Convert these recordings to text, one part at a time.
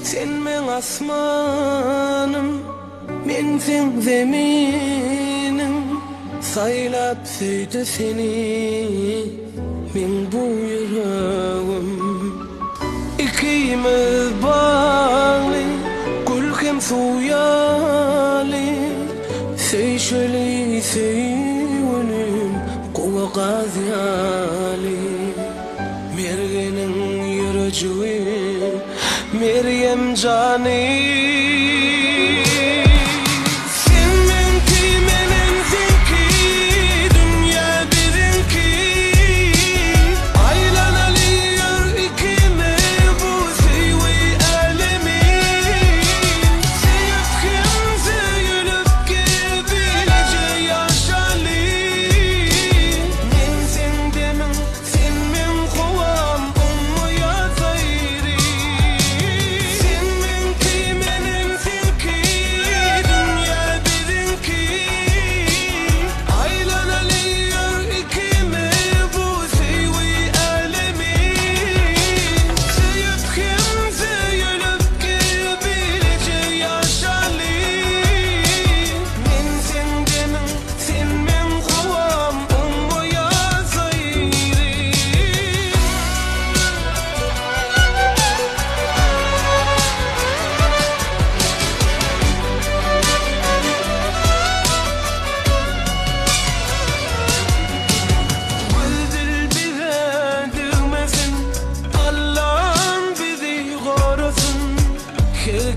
Sen men asmanım, men sen zeminim. Saylap söydü seni men bu yüreğim. İkimiz bağlı, gül hem suyalı. Seyşeli seyvenim, kova gaziyali. Mergenin yürücüğü, Meryem Cani.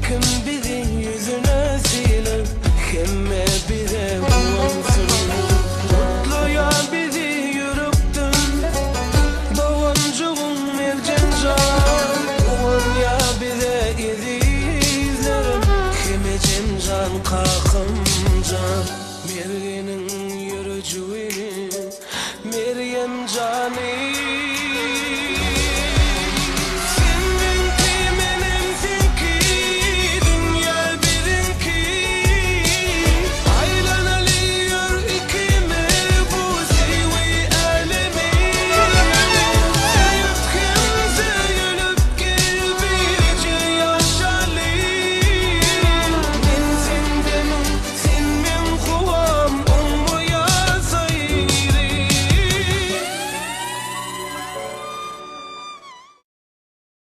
Kim bizi yüzüne silip kemme bize kuansın. Mutluya bizi yürüktün doğuncuğun mercancan. Kuanya bize izlerim kime can kakımca. Mergenin yürücüğü Meryem Cani.